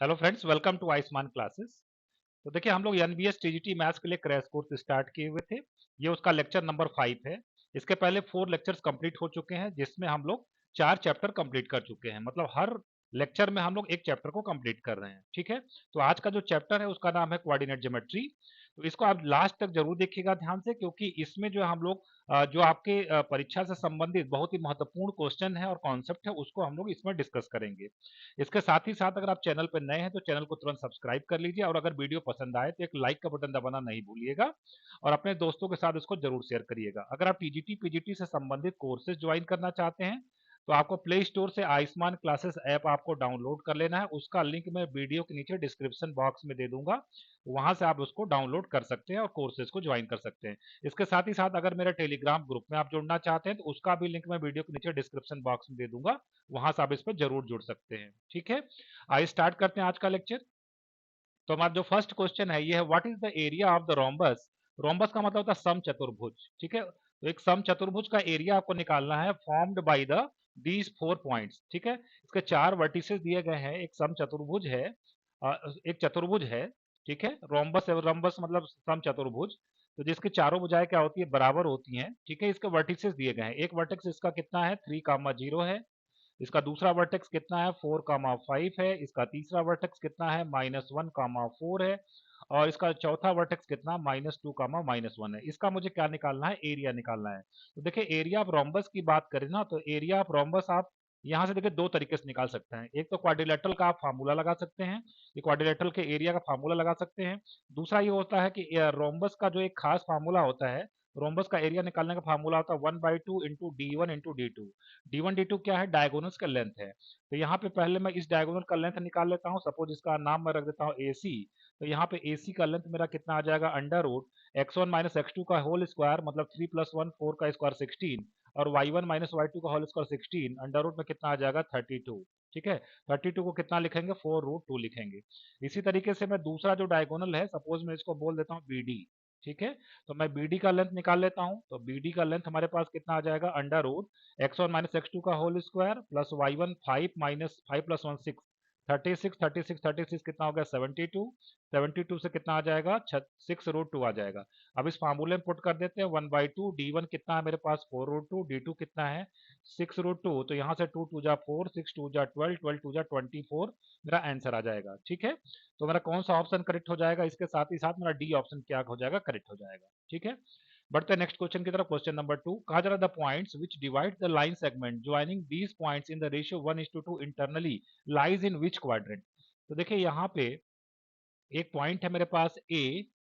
Hello friends, welcome to Ayushman classes. तो देखिए, हम लोग एनबीएस टीजीटी मैथ्स के लिए क्रैश कोर्स स्टार्ट किए हुए थे। ये उसका लेक्चर नंबर 5 है। इसके पहले 4 लेक्चर्स कंप्लीट हो चुके हैं, जिसमें हम लोग 4 चैप्टर कंप्लीट कर चुके हैं। मतलब हर लेक्चर में हम लोग एक चैप्टर को कंप्लीट कर रहे हैं। ठीक है, तो आज का जो चैप्टर है उसका नाम है कोऑर्डिनेट ज्योमेट्री। तो इसको आप लास्ट तक जरूर देखिएगा ध्यान से, क्योंकि इसमें जो हम लोग जो आपके परीक्षा से संबंधित बहुत ही महत्वपूर्ण क्वेश्चन है और कॉन्सेप्ट है, उसको हम लोग इसमें डिस्कस करेंगे। इसके साथ ही साथ अगर आप चैनल पर नए हैं तो चैनल को तुरंत सब्सक्राइब कर लीजिए, और अगर वीडियो पसंद आए तो एक लाइक का बटन दबाना नहीं भूलिएगा, और अपने दोस्तों के साथ इसको जरूर शेयर करिएगा। अगर आप टीजीटी पीजीटी से संबंधित कोर्सेज ज्वाइन करना चाहते हैं तो आपको प्ले स्टोर से आयुष्मान क्लासेस ऐप आपको डाउनलोड कर लेना है। उसका लिंक मैं वीडियो के नीचे डिस्क्रिप्शन बॉक्स में दे दूंगा, वहां से आप उसको डाउनलोड कर सकते हैं और कोर्सेज को ज्वाइन कर सकते हैं। इसके साथ ही साथ अगर मेरे टेलीग्राम ग्रुप में आप जुड़ना चाहते हैं तो उसका भी लिंक मैं वीडियो के नीचे डिस्क्रिप्शन बॉक्स में दे दूंगा, वहां से आप इस पर जरूर जुड़ सकते हैं। ठीक है, आइए स्टार्ट करते हैं आज का लेक्चर। तो हमारा जो फर्स्ट क्वेश्चन है ये है, what is the area of the rhombus. Rhombus का मतलब होता है सम चतुर्भुज। ठीक है, तो एक सम चतुर्भुज का एरिया आपको निकालना है, formed by the these 4 points. ठीक है, इसके 4 वर्टिसेस दिए गए हैं। एक सम चतुर्भुज है, एक चतुर्भुज है। ठीक है, रोम्बस रोम्बस मतलब सम चतुर्भुज, तो जिसकी चारों भुजाएं क्या होती है, बराबर होती हैं। ठीक है, इसके वर्टिसेस दिए गए हैं। एक वर्टेक्स इसका कितना है, 3, 0 है। इसका दूसरा वर्टेक्स कितना है, 4, 5 है। इसका तीसरा वर्टेक्स कितना है, -1, 4 है। और इसका चौथा वर्टेक्स कितना, -2, -1 है। इसका मुझे क्या निकालना है, एरिया निकालना है। तो देखिए, एरिया ऑफ रोम्बस की बात करें ना, तो एरिया ऑफ रोम्बस आप यहाँ से देखिए दो तरीके से निकाल सकते हैं। एक तो क्वाड्रिलेटरल का आप फार्मूला लगा सकते हैं, ये क्वाड्रिलेटरल के एरिया का फार्मूला लगा सकते हैं। दूसरा ये होता है कि रोम्बस का जो एक खास फार्मूला होता है, रोम्बस का एरिया निकालने का फार्मूला होता है 1/2 into D1 into D2। D1 D2 क्या है, डायगोनल्स का लेंथ है। तो यहाँ पे पहले मैं इस डायगोनल का लेंथ निकाल लेता हूँ। सपोज इसका नाम मैं रख देता हूँ AC। तो यहाँ पे AC का लेंथ मेरा कितना आ जाएगा, under root x1 minus x2 का होल स्क्वायर, मतलब 3 + 1 4 का स्क्वायर 16, और y1 माइनस y2 का होल स्क्वायर 16, अंडर रूट में कितना आ जाएगा 32। ठीक है, 32 को कितना लिखेंगे, 4√2 लिखेंगे। इसी तरीके से मैं दूसरा जो डायगोनल है, सपोज मैं इसको बोल देता हूँ BD। ठीक है, तो मैं BD का लेंथ निकाल लेता हूँ। तो BD का लेंथ हमारे पास कितना आ जाएगा, under root x1 minus x2 का whole square plus y1 5 minus 5 + 1 6, 36 36 36 कितना हो गया, 72। 72 से कितना आ जाएगा, 6√2 आ जाएगा। अब इस फार्मूले में पुट कर देते हैं, 1/2 D1 कितना है मेरे पास, 4√2, D2 कितना है 6√2। तो यहाँ से 2 2 जा 4, 6 2 जा 12, 12 2 जा 24, मेरा आंसर आ जाएगा। ठीक है, तो मेरा कौन सा ऑप्शन करेक्ट हो जाएगा, इसके साथ ही साथ मेरा डी ऑप्शन क्या हो जाएगा, करेक्ट हो जाएगा। ठीक है, बढ़ते हैं नेक्स्ट क्वेश्चन की तरफ। क्वेश्चन नंबर 2, कहा जा रहा the points which divide the line segment joining these points in the ratio 1:2 internally lies in which quadrant. तो देखिए, यहाँ पे एक पॉइंट है मेरे पास A,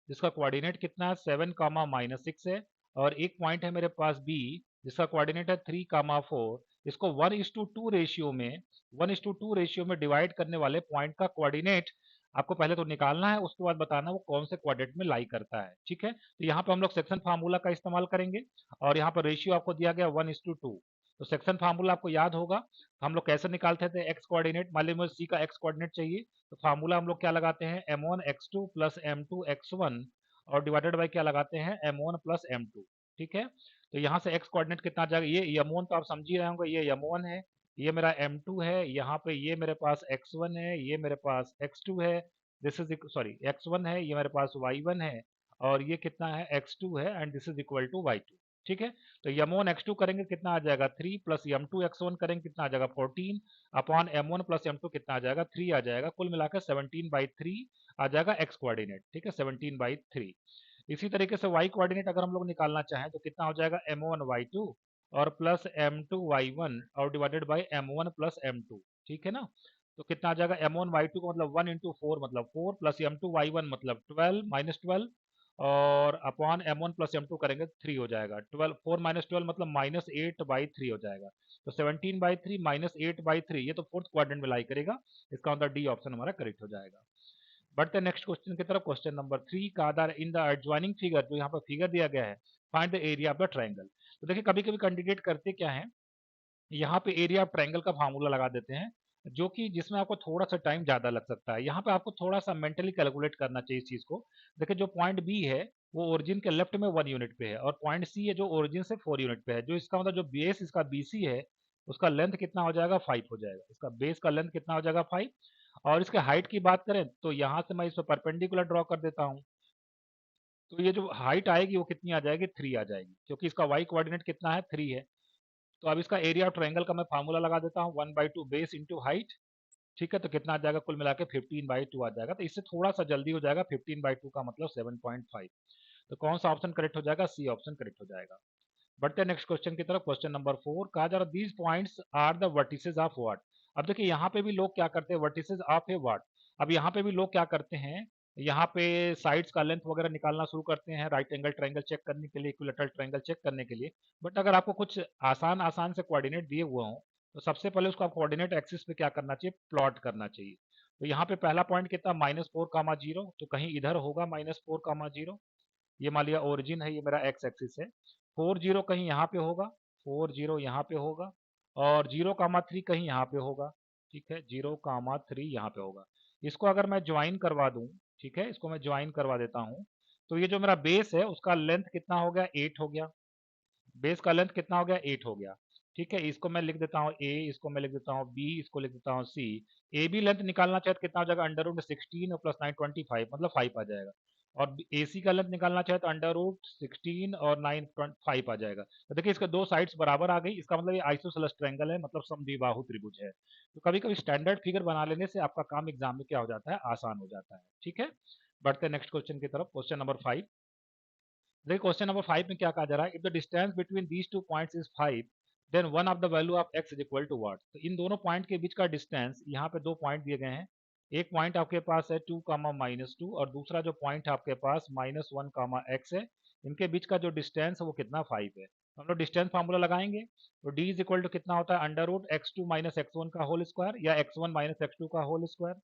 जिसका कोऑर्डिनेट कितना है 7, -6 है। और एक पॉइंट है मेरे पास B, जिसका कोऑर्डिनेट है 3, 4। इसको 1:2 रेशियो में 1:2 रेशियो में डिवाइड करने वाले पॉइंट का कोऑर्डिनेट आपको पहले तो निकालना है, उसके बाद बताना वो कौन से क्वाड्रेंट में लाई करता है। ठीक है, तो यहाँ पे हम लोग सेक्शन फार्मूला का इस्तेमाल करेंगे, और यहाँ पर रेशियो आपको दिया गया 1:2। तो सेक्शन फार्मूला आपको याद होगा, हम लोग कैसे निकालते थे एक्स कोऑर्डिनेट। मान लीजिए मुझे सी का एक्स कोऑर्डिनेट चाहिए, तो फार्मूला हम लोग क्या लगाते हैं, m1 x2 plus m2 x1, और डिवाइडेड बाई क्या लगाते हैं, m1 प्लस m2। ठीक है, तो यहाँ से एक्स कोऑर्डिनेट कितना आ जाएगा, ये m1 तो आप समझ ही रहे होंगे, ये m1 है, ये मेरा m2 है, यहाँ पे ये मेरे पास x1 है, ये मेरे पास x2 है, दिस इज सॉरी x1 है, ये मेरे पास y1 है, और ये कितना है x2 है, and this is equal to y2। ठीक है, तो m1 x2 करेंगे कितना आ जाएगा 3, प्लस m2 x1 करेंगे कितना आ जाएगा 14, अपॉन m1 प्लस m2 कितना आ जाएगा 3 आ जाएगा। कुल मिलाकर 17/3 आ जाएगा एक्स कोऑर्डिनेट। ठीक है, 17/3। इसी तरीके से y कोऑर्डिनेट अगर हम लोग निकालना चाहें तो कितना हो जाएगा, m1 y2 और प्लस m2 y1 और divided by m1 plus m2। ठीक है ना, तो कितना आ जाएगा, m1 y2 का मतलब 1 × 4 मतलब 4, प्लस m2 y1 मतलब 12 -12, और अपॉन m1 प्लस m2 करेंगे 3 हो जाएगा। 12 4 -12 मतलब -8/3 हो जाएगा। तो 17/3 -8/3, ये तो फोर्थ क्वाड्रेंट में लाई करेगा। इसका मतलब डी ऑप्शन हमारा करेक्ट हो जाएगा। बढ़ते हैं नेक्स्ट क्वेश्चन की तरफ। क्वेश्चन नंबर 3, का इन द एडजॉइनिंग फिगर, जो यहाँ पर फिगर दिया गया है, find the area of the triangle. तो देखिए, कभी कभी कैंडिडेट करते क्या है, यहाँ पे एरिया ऑफ ट्रायंगल का फार्मूला लगा देते हैं, जो कि जिसमें आपको थोड़ा सा टाइम ज्यादा लग सकता है। यहाँ पे आपको थोड़ा सा मेंटली कैलकुलेट करना चाहिए इस चीज को। देखिए, जो पॉइंट बी है वो ओरिजिन के लेफ्ट में 1 यूनिट पे है, और पॉइंट सी है जो ओरिजिन से 4 यूनिट पे है। जो इसका मतलब जो बेस इसका BC है, उसका लेंथ कितना हो जाएगा 5 हो जाएगा। इसका बेस का लेंथ कितना हो जाएगा 5, और इसके हाइट की बात करें तो यहाँ से मैं इस पर परपेंडिकुलर ड्रॉ कर देता हूँ। तो ये जो हाइट आएगी वो कितनी आ जाएगी, 3 आ जाएगी, क्योंकि इसका वाई कोऑर्डिनेट कितना है, 3 है। तो अब इसका एरिया ऑफ ट्रायंगल का मैं फार्मूला लगा देता हूँ, 1/2 बेस इंटू हाइट। ठीक है, तो कितना आ जाएगा, कुल मिला के 15/2 आ जाएगा। तो इससे थोड़ा सा जल्दी हो जाएगा, 15/2 का मतलब 7.5। तो कौन सा ऑप्शन करेक्ट हो जाएगा, सी ऑप्शन करेक्ट हो जाएगा। बढ़ते हैं नेक्स्ट क्वेश्चन की तरफ। क्वेश्चन नंबर 4 कहा जा रहा है these points are the vertices of what. अब देखिए यहाँ पे भी लोग क्या करते हैं, वर्टिसेस ऑफ ए व्हाट। अब यहाँ पे भी लोग क्या करते हैं, यहाँ पे साइड्स का लेंथ वगैरह निकालना शुरू करते हैं राइट एंगल ट्रायंगल चेक करने के लिए, इक्विलेटरल ट्रायंगल चेक करने के लिए। बट अगर आपको कुछ आसान आसान से कोऑर्डिनेट दिए हुए हों तो सबसे पहले उसको आप कोऑर्डिनेट एक्सिस पे क्या करना चाहिए, प्लॉट करना चाहिए। तो यहाँ पे पहला पॉइंट कितना, -4, 0, तो कहीं इधर होगा -4, 0। ये मान लिया ओरिजिन है, ये मेरा एक्स एक्सिस है। 4, 0 कहीं यहाँ पे होगा, 4, 0 यहाँ पे होगा, और 0, 3 कहीं यहाँ पे होगा। ठीक है, 0, 3 यहाँ पे होगा। इसको अगर मैं ज्वाइन करवा दूं, ठीक है, इसको मैं ज्वाइन करवा देता हूँ, तो ये जो मेरा बेस है उसका लेंथ कितना हो गया, 8 हो गया। बेस का लेंथ कितना हो गया, 8 हो गया। ठीक है, इसको मैं लिख देता हूँ ए, इसको मैं लिख देता हूँ बी, इसको लिख देता हूँ सी। ए बी लेंथ निकालना चाहे तो कितना हो जाएगा, √16 और +9 25, मतलब 5 आ जाएगा। और ए सी का लेंथ निकालना चाहे तो √16 और 9 5 आ जाएगा। तो देखिए इसके दो साइड्स बराबर आ गई, इसका मतलब ये आइसोसेलेस ट्रायंगल है, मतलब समद्विबाहु त्रिभुज है। तो कभी कभी स्टैंडर्ड फिगर बना लेने से आपका काम एग्जाम में क्या हो जाता है, आसान हो जाता है। ठीक है, बढ़ते हैं नेक्स्ट क्वेश्चन की तरफ। Question number 5। देखिए क्वेश्चन नंबर 5 में क्या कहा जा रहा है, if the distance between these two points is 5 then one of the value of x is equal to what. तो इन दोनों पॉइंट के बीच का डिस्टेंस, यहाँ पे दो पॉइंट दिए गए हैं। एक पॉइंट आपके पास है 2, और दूसरा जो पॉइंट है आपके पास -1, x है। इनके बीच का जो डिस्टेंस है वो कितना, 5 है। तो हम लोग डिस्टेंस फार्मूला लगाएंगे। तो d इज इक्वल टू कितना होता है, √x2 - x1 का होल स्क्वायर, या x1 - x2 का होल स्क्वायर।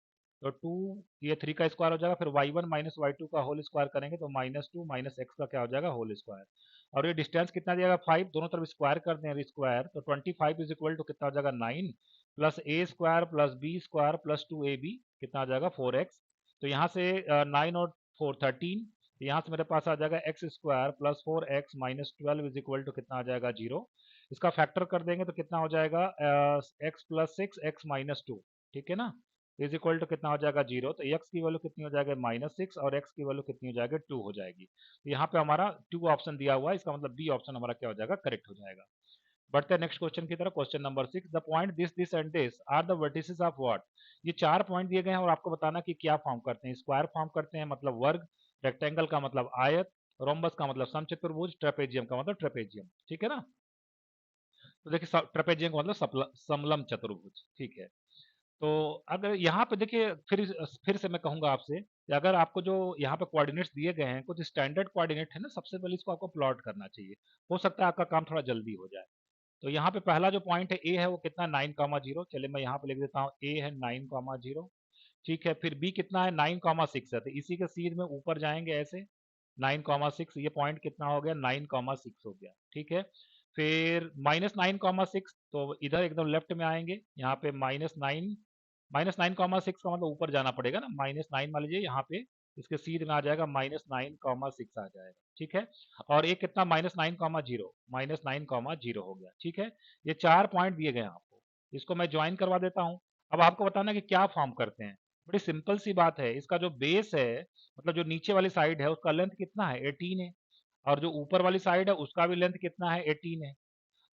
तो 2, ये 3 का स्क्वायर हो जाएगा, फिर y1 - y2 का होल स्क्वायर करेंगे तो -2 - x का क्या हो जाएगा, होल स्क्वायर। और ये डिस्टेंस कितना दिया गया, 5, दोनों तरफ स्क्वायर कर दें, स्क्वायर तो 25 इज इक्वल टू कितना हो जाएगा, 9 plus a square plus b square plus 2ab, कितना आ जाएगा, 4x। तो यहाँ से 9 और 4 13, यहाँ से मेरे पास आ जाएगा x square plus 4x minus 12 is equal to कितना आ जाएगा, 0। इसका फैक्टर कर देंगे तो कितना हो जाएगा, x+6 x-2, ठीक है ना, इज इक्वल टू कितना हो जाएगा, 0। तो x की वैल्यू कितनी हो जाएगी, -6, और x की वैल्यू कितनी हो जाएगी, 2 हो जाएगी। तो यहाँ पे हमारा 2 ऑप्शन दिया हुआ है, इसका मतलब बी ऑप्शन हमारा क्या हो जाएगा, करेक्ट हो जाएगा। बढ़ते हैं नेक्स्ट क्वेश्चन की तरफ। Question number 6, the point this this and this are the vertices of what. ये 4 पॉइंट दिए गए हैं और आपको बताना कि क्या फॉर्म करते हैं। स्क्वायर फॉर्म करते हैं मतलब वर्ग, रेक्टेंगल का मतलब आयत, रोम्बस का मतलब समचतुर्भुज, ट्रेपेजियम का मतलब ट्रेपेजियम। ठीक है ना, तो देखिए ट्रेपेजियम का मतलब समलम चतुर्भुज। ठीक है, तो अगर यहाँ पे देखिए फिर से मैं कहूंगा आपसे कि अगर आपको जो यहाँ पे कोऑर्डिनेट्स दिए गए हैं कुछ स्टैंडर्ड कोऑर्डिनेट है ना, सबसे पहले इसको आपको प्लॉट करना चाहिए। हो सकता है आपका काम थोड़ा जल्दी हो जाए। तो यहाँ पे पहला जो पॉइंट है ए है वो कितना, 9, 0। चलिए मैं यहाँ पे लिख देता हूँ ए है 9, 0। ठीक है, फिर बी कितना है, 9, 6 है, तो इसी के सीध में ऊपर जाएंगे ऐसे 9, 6, ये पॉइंट कितना हो गया, 9, 6 हो गया। ठीक है, फिर -9, 6, तो इधर एकदम लेफ्ट में आएंगे, यहाँ पे -9 का मतलब ऊपर जाना पड़ेगा ना, -9 मान लीजिए यहाँ पे इसके सीध में आ जाएगा, -9, 6 आ जाएगा। ठीक है, और एक कितना, -9, 0, -9, 0 हो गया। ठीक है, ये 4 पॉइंट दिए गए हैं आपको, इसको मैं ज्वाइन करवा देता हूँ। अब आपको बताना है कि क्या फॉर्म करते हैं। बड़ी सिंपल सी बात है, इसका जो बेस है, मतलब जो नीचे वाली साइड है उसका लेंथ कितना है, 18 है। और जो ऊपर वाली साइड है उसका भी लेंथ कितना है, 18 है।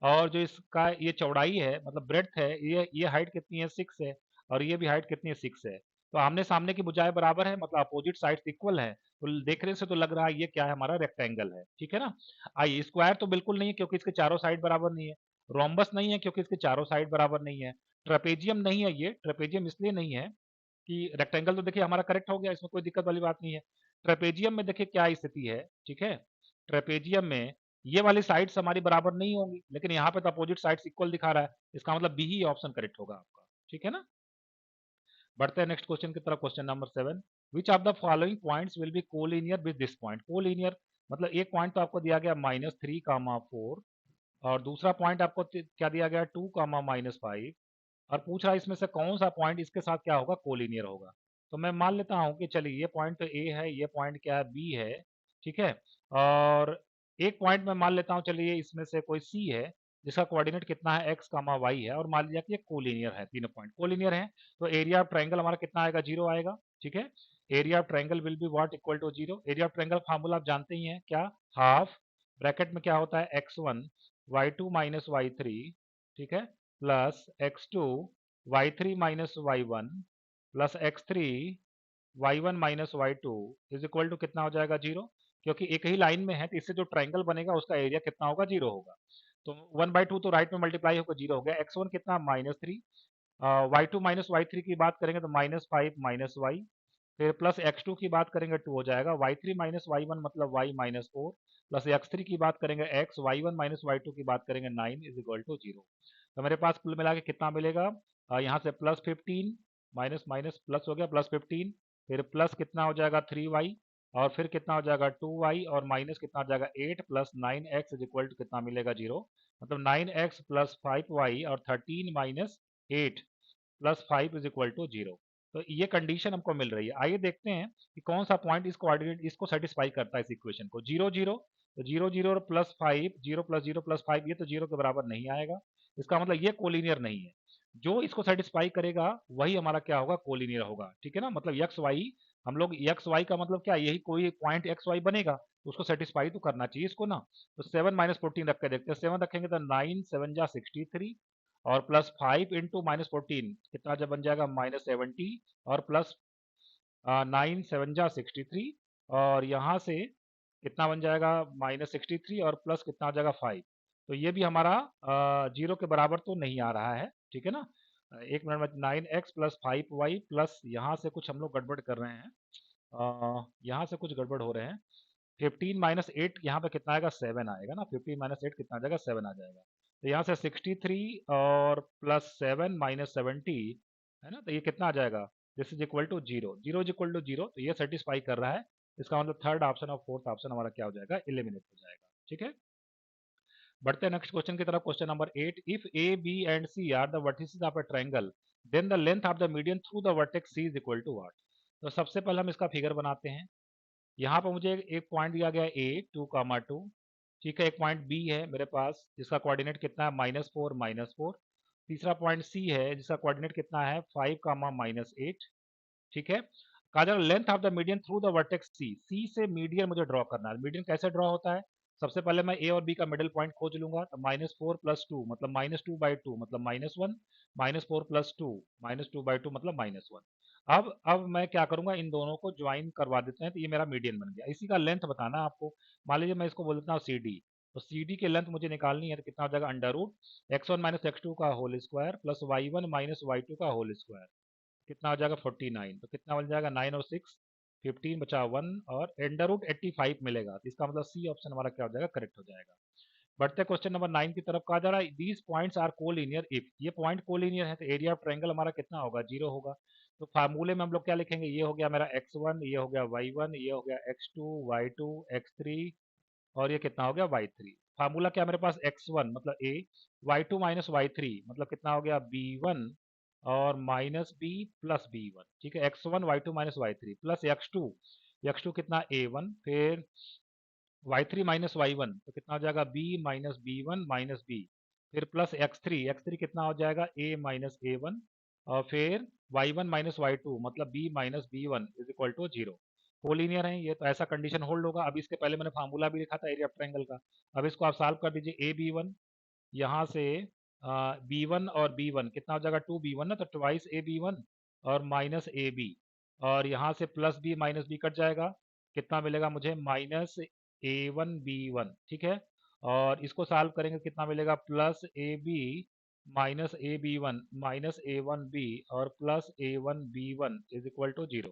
और जो इसका ये चौड़ाई है मतलब ब्रेड्थ है, ये हाइट कितनी है, 6 है। और ये भी हाइट कितनी है, 6 है। तो आमने सामने की भुजाएं बराबर है, मतलब अपोजिट साइड्स इक्वल है। तो देखने से तो लग रहा है ये क्या है, हमारा रेक्टेंगल है। ठीक है ना, आइए स्क्वायर तो बिल्कुल नहीं है क्योंकि इसके चारों साइड बराबर नहीं है। रोम्बस नहीं है क्योंकि इसके चारों साइड बराबर नहीं है। ट्रेपेजियम नहीं है, ये ट्रेपेजियम इसलिए नहीं है कि रेक्टेंगल तो देखिए हमारा करेक्ट हो गया, इसमें कोई दिक्कत वाली बात नहीं है। ट्रेपेजियम में देखिए क्या स्थिति है, ठीक है, ट्रेपेजियम में ये वाली साइड्स हमारी बराबर नहीं होंगी, लेकिन यहाँ पे तो अपोजिट साइड्स इक्वल दिखा रहा है, इसका मतलब बी ही ऑप्शन करेक्ट होगा आपका। ठीक है ना, बढ़ते हैं नेक्स्ट क्वेश्चन की तरफ। Question number 7, which of the following points will be collinear with this point. Collinear मतलब एक पॉइंट तो आपको दिया गया -3, 4, और दूसरा पॉइंट आपको क्या दिया गया, 2, -5, और पूछ रहा है इसमें से कौन सा पॉइंट इसके साथ क्या होगा, कोलिनियर होगा। तो मैं मान लेता हूं कि चलिए ये पॉइंट तो ए है, ये पॉइंट क्या है, बी है। ठीक है, और एक पॉइंट मैं मान लेता हूं, चलिए इसमें से कोई सी है। जिसका कोऑर्डिनेट कितना है x कामा y है और मान लिया कि ये कोलिनियर है, तीनों पॉइंट कोलिनियर है, तो एरिया ऑफ ट्रायंगल हमारा कितना आएगा, 0 आएगा। ठीक है, area of triangle will be what, equal to 0। Area of triangle formula आप जानते ही हैं क्या, हाफ ब्रैकेट में क्या होता है x1 y2 माइनस y3, ठीक है, plus x2 y3 minus y1 plus x3 y1 minus y2 is equal to कितना हो जाएगा, 0। क्योंकि एक ही लाइन में है तो इससे जो ट्रायंगल बनेगा उसका एरिया कितना होगा, 0 होगा। तो 1/2 तो राइट में मल्टीप्लाई होकर 0 हो गया। x1 कितना, -3, y2 माइनस y3 की बात करेंगे तो -5 माइनस y, फिर प्लस x2 की बात करेंगे 2 हो जाएगा, y3 माइनस y1 मतलब y माइनस 4, प्लस x3 की बात करेंगे x, y1 माइनस y2 की बात करेंगे 9 इज इक्वल टू 0। तो मेरे पास कुल मिला के कितना मिलेगा, यहाँ से +15 माइनस माइनस प्लस हो गया, +15, फिर प्लस कितना हो जाएगा 3y, और फिर कितना हो जाएगा 2y, और माइनस कितना हो जाएगा 8 plus 9x is equal to कितना मिलेगा, 0। मतलब 9x प्लस 5y और 13 minus 8 plus 5 is equal to 0। तो ये कंडीशन हमको मिल रही है। आइए देखते हैं कि कौन सा पॉइंट इस कोऑर्डिनेट इसको सेटिस्फाई करता है इस इक्वेशन को। 0 0, तो 0 0 और प्लस 5, 0 प्लस 0 प्लस 5, ये तो 0 के बराबर नहीं आएगा, इसका मतलब ये कोलिनियर नहीं है। जो इसको सेटिस्फाई करेगा वही हमारा क्या होगा, कोलिनियर होगा। ठीक है ना, मतलब एक्स वाई, हम लोग एक्स वाई का मतलब क्या, यही कोई पॉइंट एक्स वाई बनेगा तो उसको सेटिस्फाई तो करना चाहिए इसको ना। तो 7 माइनस 14 रख के देखते हैं, 7 रखेंगे तो 9 7 जा 63, और प्लस 5 इंटू माइनस 14 कितना जब बन जाएगा, -70, और प्लस 9 7 जा 63, और यहाँ से कितना बन जाएगा, -63, और प्लस कितना हो जाएगा 5। तो ये भी हमारा 0 के बराबर तो नहीं आ रहा है। ठीक है ना, एक मिनट में, 9x प्लस 5y प्लस यहाँ से कुछ हम लोग गड़बड़ कर रहे हैं, यहाँ से कुछ गड़बड़ हो रहे हैं। 15 माइनस 8 यहाँ पे कितना आएगा, 7 आएगा ना, 15 माइनस 8 कितना आ जाएगा, 7 आ जाएगा। तो यहाँ से 63 और प्लस 7 माइनस 70 है ना, तो ये कितना आ जाएगा, this is equal to 0, 0 is equal to 0, तो ये सेटिस्फाई कर रहा है। इसका मतलब थर्ड ऑप्शन और फोर्थ ऑप्शन हमारा क्या हो जाएगा, एलिमिनेट हो जाएगा। ठीक है, बढ़ते हैं नेक्स्ट क्वेश्चन की तरफ। Question number 8, if A B and C are the vertices of a triangle, then the length of the median through the vertex C is equal to what. तो सबसे पहले हम इसका फिगर बनाते हैं। यहाँ पर मुझे एक पॉइंट दिया गया है ए 2,2, ठीक है, एक पॉइंट बी है मेरे पास जिसका कोऑर्डिनेट कितना है, -4 -4, तीसरा पॉइंट सी है जिसका कोऑर्डिनेट कितना है, 5, -8। ठीक है, कहा जा रहा length of the median through the vertex C, C से मीडियन मुझे ड्रॉ करना है। मीडियन कैसे ड्रॉ होता है, सबसे पहले मैं ए और बी का मिडिल पॉइंट खोज लूंगा। तो -4 + 2 मतलब -2/2 मतलब -1, -4 + 2 -2/2 मतलब -1। अब मैं क्या करूंगा, इन दोनों को ज्वाइन करवा देते हैं, तो ये मेरा मीडियन बन गया। इसी का लेंथ बताना है आपको। मान लीजिए मैं इसको बोल देता हूँ सी डी, तो सी डी की लेंथ मुझे निकालनी है, तो कितना हो जाएगा, √x1 माइनस x2 का whole square plus y1 minus y2 का होल स्क्वायर, कितना हो जाएगा 49। तो कितना बन जाएगा, 9 और 6 15 बचा 1, और √85 मिलेगा। तो इसका मतलब सी ऑप्शन हमारा क्या हो जाएगा, करेक्ट हो जाएगा। बढ़ते क्वेश्चन नंबर 9 की तरफ। कहा जा रहा है these points are collinear if, ये पॉइंट कोलिनियर है तो एरिया ऑफ ट्रायंगल हमारा कितना होगा, 0 होगा। तो फार्मूले में हम लोग क्या लिखेंगे, ये हो गया मेरा x1, ये हो गया y1, ये हो गया x2 y2 x3, और ये कितना हो गया y3। फार्मूला क्या मेरे पास, x1 मतलब a, y2 माइनस y3 मतलब कितना हो गया b1, और माइनस b प्लस b1। ठीक है, x1 y2 minus y3 plus x2, x2 कितना a1, फिर y3 माइनस y1 तो कितना हो जाएगा b minus b1 minus b, फिर प्लस x3, x3 कितना हो जाएगा a माइनस a1, और फिर y1 माइनस y2 मतलब b minus b1 is equal to 0। Collinear है ये, तो ऐसा कंडीशन होल्ड होगा। अब इसके पहले मैंने फार्मूला भी लिखा था एरिया ऑफ ट्रायंगल का। अब इसको आप सॉल्व कर दीजिए, a b1, यहाँ से b1 और b1 कितना हो जाएगा, 2b1 ना, तो ट्वाइस a b1 और माइनस ए बी, और यहाँ से plus b minus b cut जाएगा, कितना मिलेगा मुझे, -a1b1। ठीक है, और इसको सॉल्व करेंगे कितना मिलेगा, plus a b minus a b one minus a1b और plus a1b1 is equal to 0।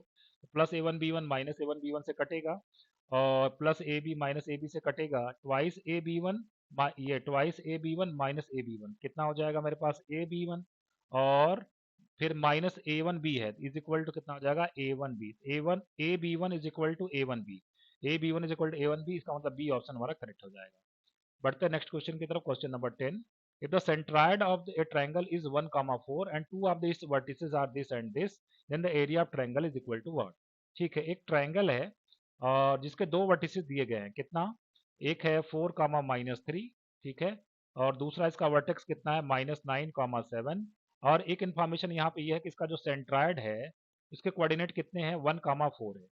Plus a1b1 minus a1b1 से कटेगा, और plus a b minus a b से कटेगा, ट्वाइस ए बी वन, ये twice a b one minus a b one कितना हो जाएगा मेरे पास, ए बी वन, और फिर माइनस ए वन बी है इज इक्वल टू कितना हो जाएगा, a one b, a b one is equal to a one b, a b one is equal to a one b, इसका मतलब बी ऑप्शन हमारा correct हो जाएगा। बढ़ते हैं नेक्स्ट क्वेश्चन की तरफ। Question number 10, if the centroid of a triangle is 1,4 and two of its vertices are this and this, then the area of triangle is equal to what। ठीक है, एक ट्रायंगल है और जिसके दो वर्टिसेस दिए गए हैं, कितना, एक है 4, -3, ठीक है, और दूसरा इसका वर्टेक्स कितना है -9, 7। और एक इन्फॉर्मेशन यहाँ पे ये है कि इसका जो सेंट्रायड है इसके कोऑर्डिनेट कितने हैं 1, 4 है।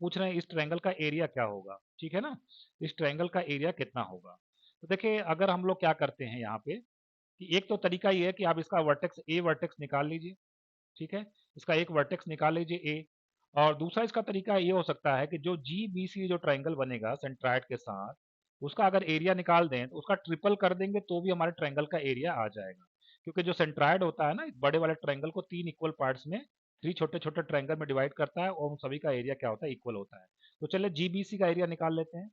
पूछ रहे हैं इस ट्रायंगल का एरिया क्या होगा, ठीक है ना। इस ट्रायंगल का एरिया कितना होगा। तो देखिए अगर हम लोग क्या करते हैं यहाँ पे कि एक तो तरीका ये है कि आप इसका वर्टेक्स ए वर्टेक्स निकाल लीजिए, ठीक है। इसका एक वर्टेक्स निकाल लीजिए ए। और दूसरा इसका तरीका ये हो सकता है कि जो जी बी सी जो ट्रायंगल बनेगा सेंट्रायड के साथ उसका अगर एरिया निकाल दें तो उसका ट्रिपल कर देंगे तो भी हमारे ट्रायंगल का एरिया आ जाएगा। क्योंकि जो सेंट्रायड होता है ना इस बड़े वाले ट्रायंगल को 3 इक्वल पार्ट्स में 3 छोटे-छोटे ट्रायंगल में डिवाइड करता है और उन सभी का एरिया क्या होता है इक्वल होता है। तो चलिए जीबीसी का एरिया निकाल लेते हैं।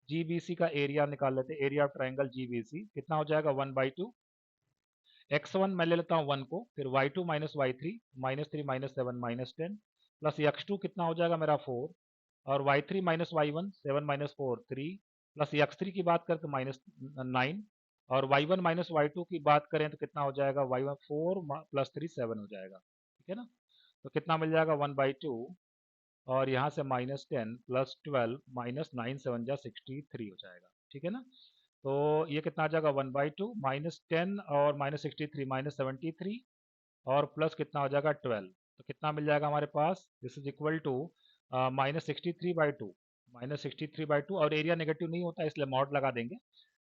जीबीसी का एरिया निकाल लेते हैं। एरिया ऑफ ट्रायंगल जीबीसी कितना हो जाएगा 1/2। x1 मैं ले लेता हूँ 1 को, फिर y2 minus y3 -3 -7 -10 plus x2 कितना हो जाएगा मेरा 4 और y3 minus y1 7 -4 3 plus x3 की बात करें तो -9 और y1 माइनस y2 की बात करें तो कितना हो जाएगा y1 4 प्लस 3 7 हो जाएगा, ठीक है ना। तो कितना मिल जाएगा 1/2 और यहाँ से -10 प्लस 12 -9 7 जा 63 हो जाएगा, ठीक है ना। तो ये कितना आ जाएगा 1/2 -10 और -63 -73 और प्लस कितना हो जाएगा 12। तो कितना मिल जाएगा हमारे पास दिस इज इक्वल टू -63/2 -63/2 और एरिया नेगेटिव नहीं होता इसलिए मॉड लगा देंगे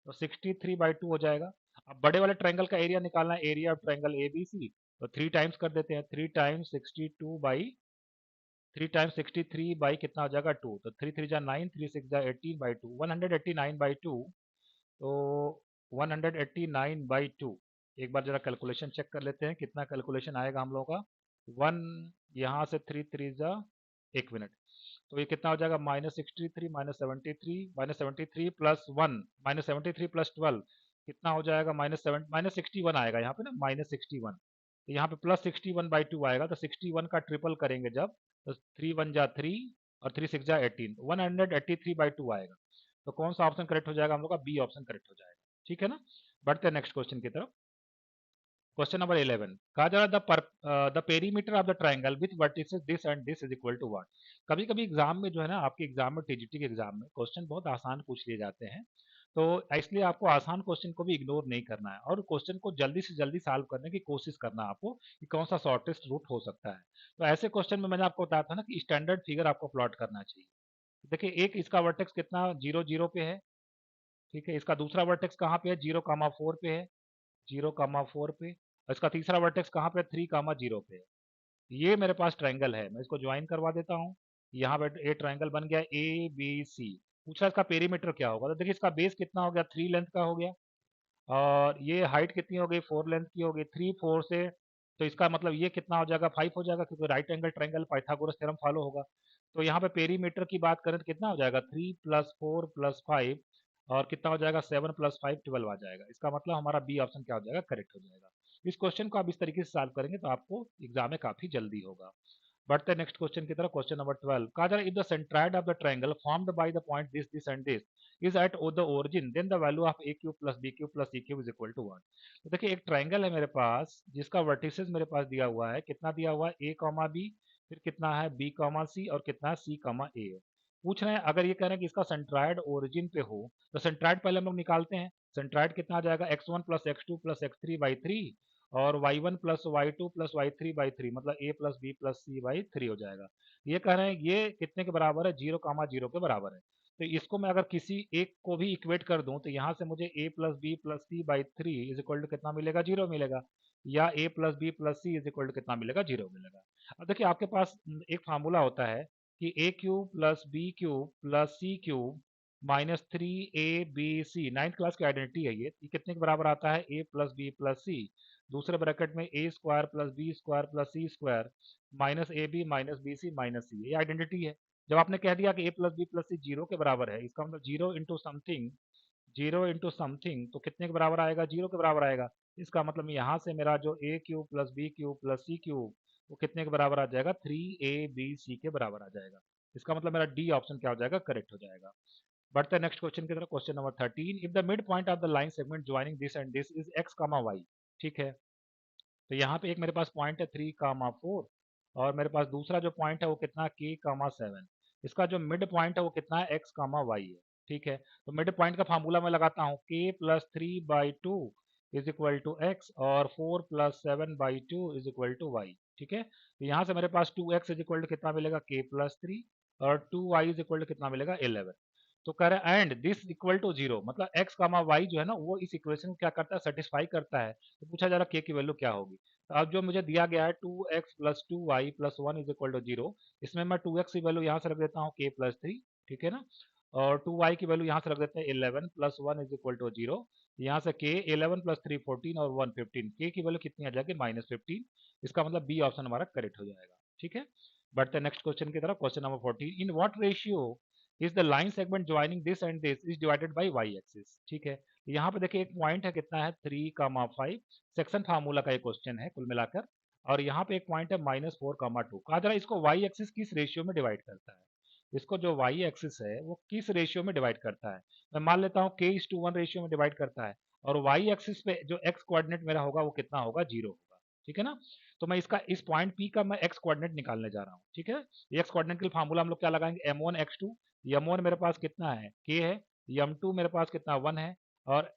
तो 63/2 हो जाएगा। अब बड़े वाले ट्रायंगल का एरिया निकालना है, area of triangle A B C. तो 3 टाइम्स कर देते हैं, 3 टाइम्स 63 बाई कितना हो जाएगा 2। तो 3 3 जा 9 3 6 जा 18/2 189/2। तो 189/2 एक बार जरा कैलकुलेशन चेक कर लेते हैं कितना कैलकुलेशन आएगा हम लोगों का। वन यहाँ से 3 3 जा 1 मिनट। तो ये कितना हो जाएगा -63 -73 प्लस 1 -73 प्लस 12 कितना हो जाएगा -61 आएगा यहाँ पे ना -61। तो यहाँ पे +61/2 आएगा तो 61 का ट्रिपल करेंगे जब तो 3 1 जा 3 और 3 6 जा 18 183/2 आएगा। तो कौन सा ऑप्शन करेक्ट हो जाएगा हम लोग का बी ऑप्शन करेक्ट हो जाएगा, ठीक है ना। बढ़ते हैं नेक्स्ट क्वेश्चन की तरफ। क्वेश्चन नंबर 11 कहा जा रहा है the perimeter of the triangle with vertices this and this is equal to what. कभी कभी एग्जाम में जो है ना आपके एग्जाम में टीजीटी के एग्जाम में क्वेश्चन बहुत आसान पूछ लिए जाते हैं। तो इसलिए आपको आसान क्वेश्चन को भी इग्नोर नहीं करना है और क्वेश्चन को जल्दी से जल्दी सॉल्व करने की कोशिश करना है आपको कि कौन सा शॉर्टेस्ट रूट हो सकता है। तो ऐसे क्वेश्चन में मैंने आपको बताया था ना कि स्टैंडर्ड फिगर आपको प्लॉट करना चाहिए। देखिए एक इसका वर्टेक्स कितना 0 0 पे है, ठीक है। इसका दूसरा वर्टेक्स कहाँ पे है 0, 4 पे है, 0, 4 पे। और इसका तीसरा वर्टेक्स कहाँ पे 3, 0 पे है। ये मेरे पास ट्रायंगल है, मैं इसको ज्वाइन करवा देता हूँ। यहाँ पे ये ट्रायंगल बन गया ए बी सी। पूछा इसका पेरीमीटर क्या होगा, तो देखिए इसका बेस कितना हो गया 3 लेंथ का हो गया और ये हाइट कितनी हो गई 4 लेंथ की हो गई 3 4 से। तो इसका मतलब ये कितना हो जाएगा 5 हो जाएगा क्योंकि right angle triangle Pythagoras theorem follow होगा। तो यहाँ पे पेरीमीटर की बात करें तो कितना हो जाएगा 3 + 4 + 5 और कितना हो जाएगा 7 + 5 12 आ जाएगा। इसका मतलब हमारा बी ऑप्शन क्या हो जाएगा करेक्ट हो जाएगा। इस क्वेश्चन को आप इस तरीके से सॉल्व करेंगे तो आपको एग्जाम में काफी जल्दी होगा। बढ़ते हैं नेक्स्ट क्वेश्चन की तरफ। क्वेश्चन नंबर 12 कहा जा रहा है if the centroid of the triangle formed by the point this this and this is at the origin then the value of a cube plus b cube plus c cube is equal to 1। तो देखिए एक triangle है मेरे पास जिसका vertices मेरे पास दिया हुआ है, कितना दिया हुआ है a, b, फिर कितना है b, c और कितना है c, a है। पूछ रहे हैं अगर ये कह रहे हैं कि इसका सेंट्रायड ओरिजिन पे हो तो सेंट्रायड पहले हम लोग निकालते हैं। सेंट्रायड कितना आ जाएगा x1 plus x2 plus x3/3 और y1 plus y2 plus y3/3 मतलब a plus b plus c/3 हो जाएगा। ये कह रहे हैं ये कितने के बराबर है 0, 0 के बराबर है। तो इसको मैं अगर किसी एक को भी इक्वेट कर दूं तो यहाँ से मुझे a plus b plus c/3 is equal to कितना मिलेगा 0 मिलेगा या a plus b plus c is equal to कितना मिलेगा 0 मिलेगा। अब देखिए आपके पास एक फार्मूला होता है कि a cube plus b cube plus c cube -3ab ninth class की आइडेंटिटी है ये कितने के बराबर आता है a plus b plus c दूसरे ब्रैकेट में a square plus b square plus c square minus a b minus b c minus c, ये आइडेंटिटी है। जब आपने कह दिया कि a plus b plus c 0 के बराबर है इसका मतलब 0 इंटू समथिंग तो कितने के बराबर आएगा 0 के बराबर आएगा। इसका मतलब यहाँ से मेरा जो a cube plus b cube plus c cube वो कितने के बराबर आ जाएगा 3ab के बराबर आ जाएगा। इसका मतलब मेरा डी ऑप्शन क्या हो जाएगा करेक्ट हो जाएगा। बढ़ते हैं नेक्स्ट क्वेश्चन की तरफ। Question number 13 if the mid point of the line segment joining this and this is x, y, ठीक है। तो यहाँ पे एक मेरे पास पॉइंट है 3, 4 और मेरे पास दूसरा जो पॉइंट है वो कितना k, 7। इसका जो मिड पॉइंट है वो कितना है x, y है। ठीक है, तो मिड पॉइंट का फार्मूला मैं लगाता हूँ k+3/2 is equal to x और 4+7/2 इज इक्वल टू वाई। ठीक है, तो यहाँ से मेरे पास 2x इज इक्वल टू कितना मिलेगा k+3 और 2y इज इक्वल टू कितना मिलेगा 11। तो कह रहे हैं and this equal to zero, मतलब x कामा वाई जो है ना वो इस इक्वेशन को क्या करता है, सेटिस्फाई करता है। तो पूछा जा रहा है k की वैल्यू क्या होगी। तो अब जो मुझे दिया गया है 2x plus 2y plus 1 is equal to zero, इसमें मैं 2x की वैल्यू यहाँ से रख देता हूँ k+3, ठीक है ना, और 2y की वैल्यू यहाँ से रख देते हैं 11 plus 1 is equal to zero. यहाँ से k 11 प्लस 3 14 और 1 15, k की वैल्यू कितनी आ जाएगी -15। इसका मतलब बी ऑप्शन हमारा करेक्ट हो जाएगा। ठीक है, बढ़ते हैं नेक्स्ट क्वेश्चन की तरफ। Question number 14, in what ratio is the line segment joining this and this is divided by y axis. ठीक है, यहाँ पे देखिए एक पॉइंट है कितना है 3,5, सेक्शन फार्मूला का एक क्वेश्चन है कुल मिलाकर, और यहाँ पे एक पॉइंट है -4,2। कहा जा रहा है इसको वाई एक्सिस किस रेशियो में डिवाइड करता है। इसको जो वाई एक्सिस है वो किस रेशियो में डिवाइड करता है। मैं मान लेता हूँ k:1 रेशियो में डिवाइड करता है, और वाई एक्सिस पे जो एक्स कोऑर्डिनेट मेरा होगा वो कितना होगा, 0 होगा। ठीक है ना, तो मैं इसका इस पॉइंट P का मैं एक्स कोऑर्डिनेट निकालने जा रहा हूँ। ठीक है, एक्स कोऑर्डिनेट के लिए फार्मूला हम लोग क्या लगाएंगे, m1 x2, m1 मेरे पास कितना है k है, m2 मेरे पास कितना 1 है, और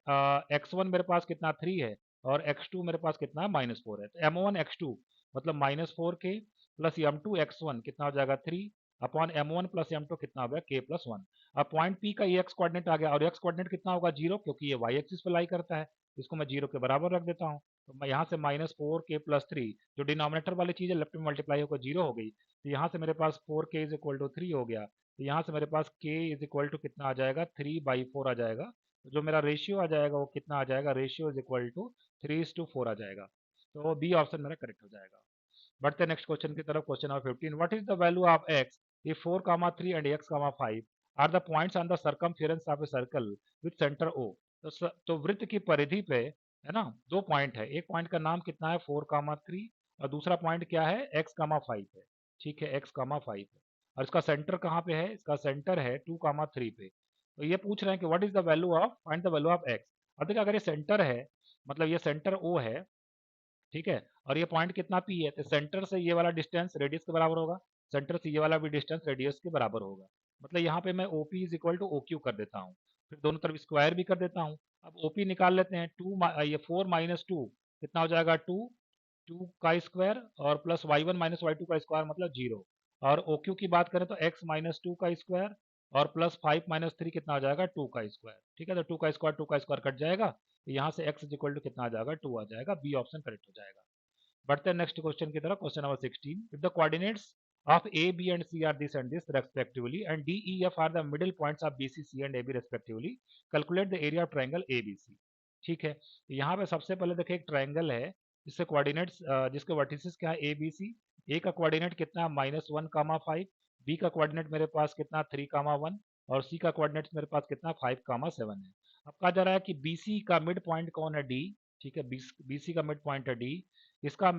x1 मेरे पास कितना 3 है, और x2 मेरे पास कितना -4 है। तो m1 x2 मतलब -4k प्लस m2 x1 कितना हो जाएगा 3 अपॉन m1 प्लस m2 कितना हो गया k+1। अब पॉइंट P का ये एक्स कोऑर्डिनेट आ गया, और एक्स कोऑर्डिनेट कितना होगा 0, क्योंकि ये वाई एक्सिस पे लाई करता है। इसको मैं 0 के बराबर रख देता हूँ। तो मैं यहाँ से -4k+3, जो डिनोमिनेटर वाली चीज़ है लेफ्ट में मल्टीप्लाई होकर 0 हो गई, तो यहाँ से मेरे पास 4k इज इक्वल टू 3 हो गया। तो यहाँ से मेरे पास k इज इक्वल टू कितना आ जाएगा 3/4 आ जाएगा। तो जो मेरा रेशियो आ जाएगा वो कितना आ जाएगा, रेशियो इज इक्वल टू 3:4 आ जाएगा। तो बी ऑप्शन मेरा करेक्ट हो जाएगा। बढ़ते नेक्स्ट क्वेश्चन की तरफ। Question number 15, what is the value of x if 4, 3 and x, 5 are the points on the circumference of a circle with center O। तो वृत्त की परिधि पे है ना दो पॉइंट है, एक पॉइंट का नाम कितना है 4, 3 और दूसरा पॉइंट क्या है x, 5 है। ठीक है, x, 5 है, और इसका सेंटर कहाँ पे है, इसका सेंटर है 2, 3 पे। तो ये पूछ रहे हैं कि what is the value of, find the value of x। अब देखिए अगर ये सेंटर है, मतलब ये सेंटर O है, ठीक है, और ये पॉइंट कितना P है, तो सेंटर से ये वाला डिस्टेंस रेडियस के बराबर होगा, सेंटर से ये वाला भी डिस्टेंस रेडियस के बराबर होगा। मतलब यहाँ पे मैं OP is equal to OQ कर देता हूँ, फिर दोनों तरफ स्क्वायर भी कर देता हूँ। अब OP निकाल लेते हैं, ये 4 - 2 कितना हो जाएगा 2, 2 का स्क्वायर और प्लस y1 - y2 का स्क्वायर मतलब 0। और OQ की बात करें तो x-2 का स्क्वायर और प्लस 5 - 3 कितना हो जाएगा 2 का स्क्वायर। ठीक है, तो 2 का स्क्वायर कट जाएगा, तो यहाँ से x इज इक्वल टू कितना आ जाएगा 2 आ जाएगा, बी ऑप्शन करेक्ट हो जाएगा। बढ़ते हैं नेक्स्ट क्वेश्चन की तरफ। Question number 16, if the coordinates of A, B and C are this and this respectively and D, E, F are the middle points of B, C, C and A, B respectively, calculate the area of triangle ABC। ठीक है, तो यहाँ पे सबसे पहले देखिए एक triangle है जिसके कोऑर्डिनेट्स जिसके वर्टिसेस क्या है ए बी सी। ए का कोऑर्डिनेट कितना -1, 5, बी का कोऑर्डिनेट मेरे पास कितना 3, 1 और सी का कोऑर्डिनेट मेरे पास कितना 5, 7 है। अब कहा जा रहा है कि बी सी का मिड पॉइंट कौन है डी। ठीक है, बी सी का मिड पॉइंट है डी, इसका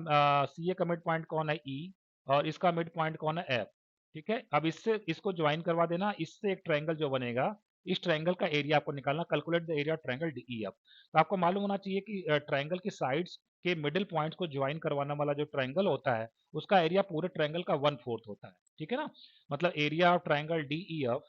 सी ए का मिड पॉइंट कौन है ई, और इसका मिड पॉइंट कौन है एफ। ठीक है, अब इससे इसको ज्वाइन करवा देना, इससे एक ट्रायंगल जो बनेगा, इस ट्रायंगल का एरिया आपको निकालना, calculate the area triangle DEF. तो आपको मालूम होना चाहिए कि ट्रायंगल की साइड्स के मिडिल पॉइंट्स को ज्वाइन करवाने वाला जो ट्रायंगल होता है उसका एरिया पूरे ट्रायंगल का 1/4 होता है। ठीक है ना, मतलब area of triangle DEF,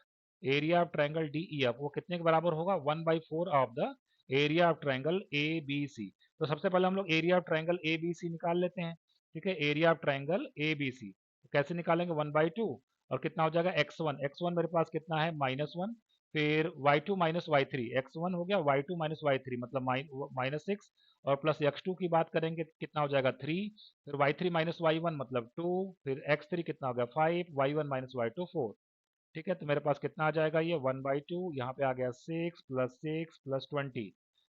area of triangle DEF वो कितने के बराबर होगा 1/4 of the area of triangle A B C. तो सबसे पहले हम लोग area of triangle A B C निकाल लेते हैं। ठीक है, area of triangle A B C तो कैसे निकालेंगे 1/2, और कितना हो जाएगा x1 मेरे पास कितना है -1, फिर y2 - y3, x1 हो गया, y2 - y3 मतलब -6, और प्लस x2 की बात करेंगे तो कितना हो जाएगा 3, फिर y3 - y1 मतलब 2, फिर x3 कितना हो गया 5, y1 - y2 4। ठीक है, तो मेरे पास कितना आ जाएगा ये 1/2, यहाँ पे आ गया 6 + 6 + 20,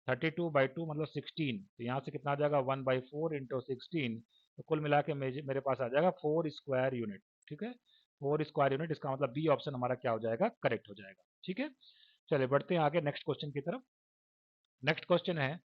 32/2 मतलब 16। तो यहाँ से कितना आ जाएगा 1/4 इंटू 16, तो कुल मिला के मेरे पास आ जाएगा 4 स्क्वायर यूनिट। ठीक है, 4 स्क्वायर यूनिट, इसका मतलब बी ऑप्शन हमारा क्या हो जाएगा, करेक्ट हो जाएगा। ठीक है, चलिए बढ़ते हैं आगे नेक्स्ट क्वेश्चन की तरफ। नेक्स्ट क्वेश्चन है,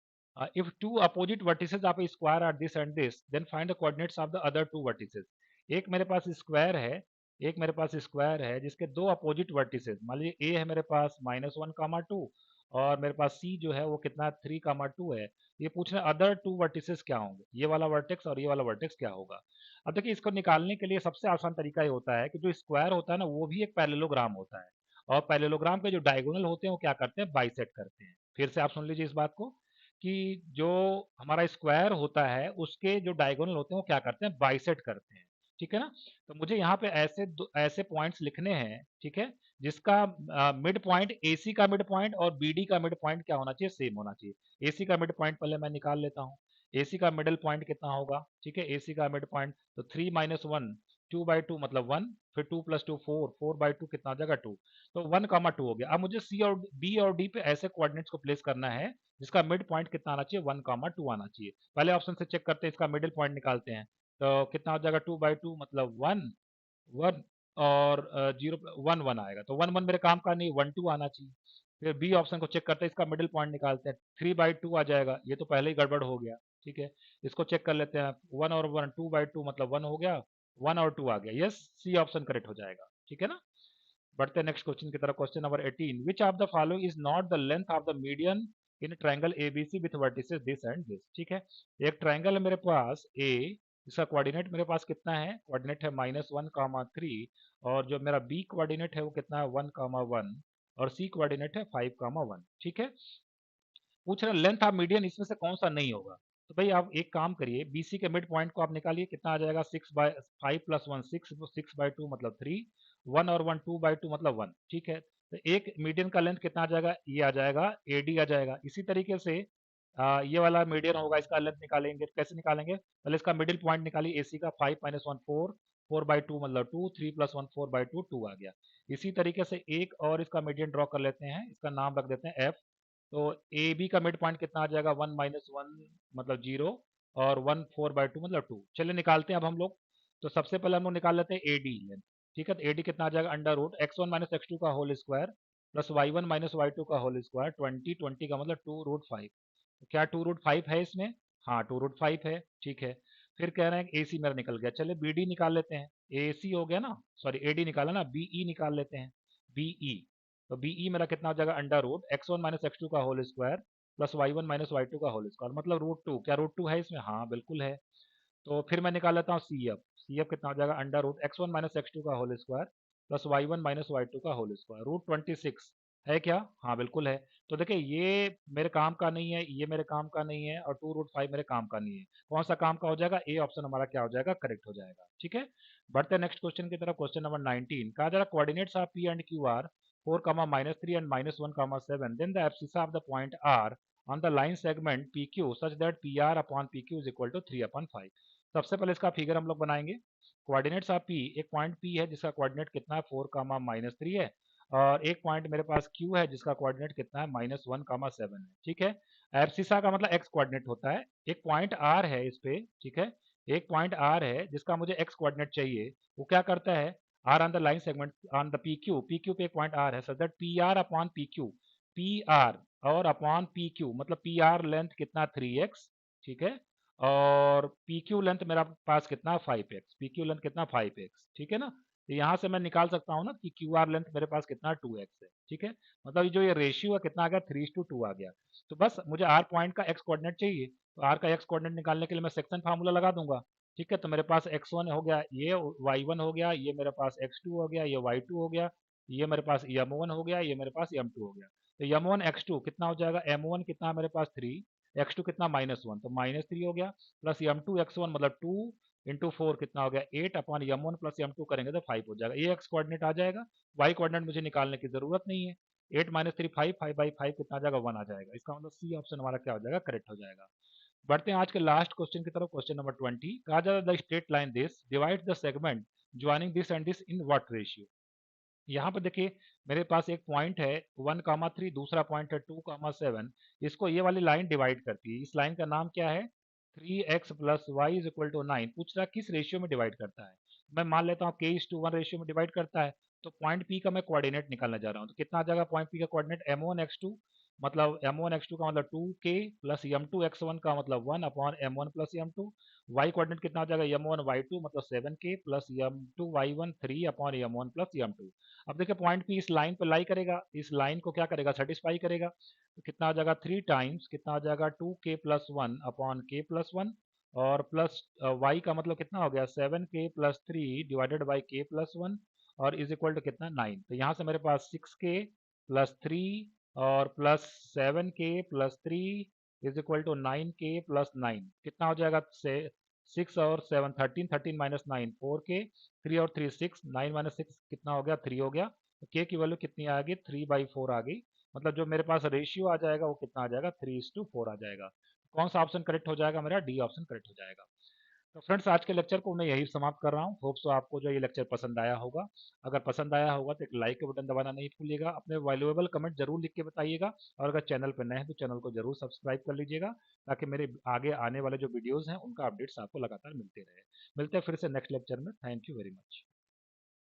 if two opposite vertices of a square are this and this then find the coordinates of the other two vertices. एक मेरे पास स्क्वायर है, एक मेरे पास स्क्वायर है जिसके दो अपोजिट वर्टिसेस, मान लीजिए ए है मेरे पास -1, 2 और मेरे पास सी जो है वो कितना 3, 2 है। ये पूछ रहे हैं अदर टू वर्टिसेस क्या होंगे, ये वाला वर्टेक्स और ये वाला वर्टेक्स क्या होगा। अब देखिए इसको निकालने के लिए सबसे आसान तरीका ये होता है कि जो स्क्वायर होता है ना वो भी एक पैरेललोग्राम होता है, और पैरेललोग्राम के जो डायगोनल होते हैं वो क्या करते हैं, बाइसेक्ट करते हैं। फिर से आप सुन लीजिए इस बात को कि जो हमारा स्क्वायर होता है उसके जो डायगोनल होते हैं वो क्या करते हैं, बाइसेक्ट करते हैं। ठीक है ना। तो मुझे यहाँ पे ऐसे पॉइंट्स लिखने हैं, ठीक है, जिसका मिड पॉइंट, एसी का मिड पॉइंट और बीडी का मिड पॉइंट क्या होना चाहिए, सेम होना चाहिए। एसी का मिड पॉइंट पहले मैं निकाल लेता हूँ। एसी का मिडल पॉइंट कितना होगा, ठीक है, एसी का मिड पॉइंट तो 3 माइनस वन, 2/2 मतलब 1, फिर 2 + 2 4, 4/2 कितना आ जाएगा 2, तो 1, 2 हो गया। अब मुझे सी और बी और डी पे ऐसे कोऑर्डिनेट्स को प्लेस करना है जिसका मिड पॉइंट कितना आना चाहिए, 1, 2 आना चाहिए। पहले ऑप्शन से चेक करते हैं, इसका मिडिल पॉइंट निकालते हैं, तो कितना हो जाएगा 2/2 मतलब 1 और 0 1 1 आएगा, तो 1 1 मेरे काम का नहीं, 1 2 आना चाहिए। फिर बी ऑप्शन को चेक करते हैं, इसका मिडिल पॉइंट निकालते हैं, 3/2 आ जाएगा, ये तो पहले ही गड़बड़ हो गया। ठीक है, इसको चेक कर लेते हैं, 1 और 1, 2/2 मतलब 1 हो गया, 1 और 2 आ गया, यस, सी ऑप्शन करेक्ट हो जाएगा। ठीक है ना। बढ़ते हैं नेक्स्ट क्वेश्चन की तरफ। Question number 18, which of the following is not the length of the median in triangle ABC with vertices this and this. ठीक है, एक ट्रायंगल है मेरे पास ए, इसका कोऑर्डिनेट मेरे पास कितना है, कोऑर्डिनेट है -1, 3, और जो मेरा बी कोऑर्डिनेट है वो कितना है 1, 1, और सी कोऑर्डिनेट है 5, 1। ठीक है, पूछ रहे लेंथ ऑफ मीडियन इसमें से कौन सा नहीं होगा। तो भाई आप एक काम करिए, बीसी के मिड पॉइंट को आप निकालिए, कितना आ जाएगा 6/5 + 1 6, 6/2 मतलब 3, 1 और 1 2/2 मतलब 1। ठीक है, तो एक मीडियन का लेंथ कितना आ जाएगा, ये आ जाएगा एडी आ जाएगा। इसी तरीके से ये वाला मीडियन होगा, इसका लेंथ निकालेंगे, कैसे निकालेंगे, पहले इसका मिडिल पॉइंट निकालिए, एसी का 5 - 1 4, 4/2 मतलब 2, 3 + 1 4/2 2 आ गया। इसी तरीके से एक और इसका मीडियन ड्रॉ कर लेते हैं, इसका नाम रख देते हैं एफ। तो ए बी का मिड पॉइंट कितना आ जाएगा, 1 - 1 मतलब 0, और 1 4/2 मतलब 2। चलिए निकालते हैं अब हम लोग। तो सबसे पहले हम लोग निकाल लेते हैं ए डी लेंथ। ठीक है, तो ए डी कितना आ जाएगा, √x1 - x2 का whole square plus y1 - y2 का होल स्क्वायर, 20 20 का मतलब 2√5। तो क्या 2√5 है इसमें, हाँ 2√5 है। ठीक है, फिर कह रहे हैं ए सी मेरा निकल गया, चलिए बी डी निकाल लेते हैं। ए सी हो गया ना, सॉरी ए डी निकाला ना, बी ई निकाल लेते हैं, बी ई। तो बी ई मेरा कितना हो जाएगा, √x1 - x2 का whole square plus y1 - y2 का होल स्क्वायर मतलब √2। क्या √2 है इसमें, हाँ बिल्कुल है। तो फिर मैं निकाल लेता हूँ सी एफ। सी एफ कितना हो जाएगा, √x1 - x2 का whole square plus y1 - y2 का होल स्क्वायर, √26 है क्या, हाँ बिल्कुल है। तो देखिए ये मेरे काम का नहीं है, ये मेरे काम का नहीं है, और 2√5 मेरे काम का नहीं है। कौन सा काम का हो जाएगा, ए ऑप्शन हमारा क्या हो जाएगा, करेक्ट हो जाएगा। ठीक है, बढ़ते हैं नेक्स्ट क्वेश्चन की तरफ। क्वेश्चन नंबर 19, कहा जा रहा coordinates of P and Q R 4, -3 and -1, 7, then the abscissa of the point R on the line segment PQ such that PR upon PQ is equal to 3/5। सबसे पहले इसका figure हम लोग बनाएंगे। कोऑर्डिनेट्स ऑफ P, एक point P है जिसका coordinate कितना है 4, -3 है, और एक पॉइंट मेरे पास Q है जिसका कोऑर्डिनेट कितना है -1, 7 है। ठीक है, एब्सिसा का मतलब x कोऑर्डिनेट होता है। एक पॉइंट R है इस पे, ठीक है, एक पॉइंट R है जिसका मुझे x कोऑर्डिनेट चाहिए, वो क्या करता है, R on the line segment on the PQ, PQ पे एक पॉइंट R है, so that PR upon PQ, PR और अपॉन PQ मतलब PR लेंथ कितना 3x। ठीक है, और PQ लेंथ मेरा पास कितना 5x, PQ लेंथ कितना 5x। ठीक है ना, तो यहाँ से मैं निकाल सकता हूँ ना कि QR लेंथ मेरे पास कितना 2x है। ठीक है, मतलब जो ये रेशियो है कितना आ गया 3:2 आ गया। तो बस मुझे R पॉइंट का x कोऑर्डिनेट चाहिए, तो R का x कोऑर्डिनेट निकालने के लिए मैं सेक्शन फार्मूला लगा दूंगा। ठीक है, तो मेरे पास x1 हो गया, ये y1 हो गया, ये मेरे पास x2 हो गया, ये y2 हो गया, ये मेरे पास m1 हो गया, ये मेरे पास m2 हो गया। तो m1 x2 कितना हो जाएगा, m1 कितना मेरे पास 3, x2 कितना -1 तो -3 हो गया, प्लस m2 x1 मतलब 2 इंटू 4 कितना हो गया 8 अपॉन m1 प्लस m2 करेंगे तो 5 हो जाएगा। ये x कोऑर्डिनेट आ जाएगा, y कोऑर्डिनेट मुझे निकालने की जरूरत नहीं है। 8 - 3 5, 5/5 कितना आ जाएगा 1 आ जाएगा। इसका मतलब सी ऑप्शन हमारा क्या हो जाएगा, करेक्ट हो जाएगा। बढ़ते हैं आज के लास्ट क्वेश्चन की तरफ। क्वेश्चन नंबर 20, कहा जा रहा है the straight line this divide the segment joining this and this in what ratio. यहाँ पर देखिए मेरे पास एक पॉइंट है 1, 3, दूसरा पॉइंट है 2, 7, इसको ये वाली लाइन डिवाइड करती है। इस लाइन का नाम क्या है, 3x + y = 9। पूछ रहा है किस रेशियो में डिवाइड करता है। मैं मान लेता हूँ k:1 रेशियो में डिवाइड करता है। तो पॉइंट P का मैं कोऑर्डिनेट निकालने जा रहा हूँ, तो कितना आ जाएगा पॉइंट P का कोऑर्डिनेट, m1 x2 मतलब m1 x2 का मतलब 2k प्लस m2 x1 का मतलब 1 upon m1 plus m2। y coordinate कितना आ जाएगा m1 y2 मतलब 7k plus m2 y1 3 upon m1 plus m2। अब देखिए पॉइंट P इस लाइन पर लाई करेगा, इस लाइन को क्या करेगा, सेटिस्फाई करेगा। तो कितना आ जाएगा 3 टाइम्स कितना आ जाएगा 2k + 1 अपॉन k + 1, और प्लस y का मतलब कितना हो गया 7k + 3 डिवाइडेड बाई k + 1, और इज इक्वल टू कितना 9। तो यहाँ से मेरे पास 6k प्लस 3 और plus 7k plus 3 is equal to 9k plus 9 कितना हो जाएगा से 6 और 7 13 13 माइनस 9 4k 3 और 3 6 9 माइनस 6 कितना हो गया 3 हो गया। तो k की वैल्यू कितनी आ गई 3/4 आ गई। मतलब जो मेरे पास रेशियो आ जाएगा वो कितना आ जाएगा 3:4 आ जाएगा। कौन सा ऑप्शन करेक्ट हो जाएगा मेरा डी ऑप्शन करेक्ट हो जाएगा। तो फ्रेंड्स आज के लेक्चर को मैं यही समाप्त कर रहा हूँ। होप सो आपको जो ये लेक्चर पसंद आया होगा। अगर पसंद आया होगा तो एक लाइक के बटन दबाना नहीं भूलिएगा। अपने वैल्यूएबल कमेंट जरूर लिख के बताइएगा और अगर चैनल पर नए हैं तो चैनल को जरूर सब्सक्राइब कर लीजिएगा ताकि मेरे आगे आने वाले जो वीडियोस हैं उनका अपडेट्स आपको लगातार मिलते रहे। मिलते हैं फिर से नेक्स्ट लेक्चर में। Thank you very much.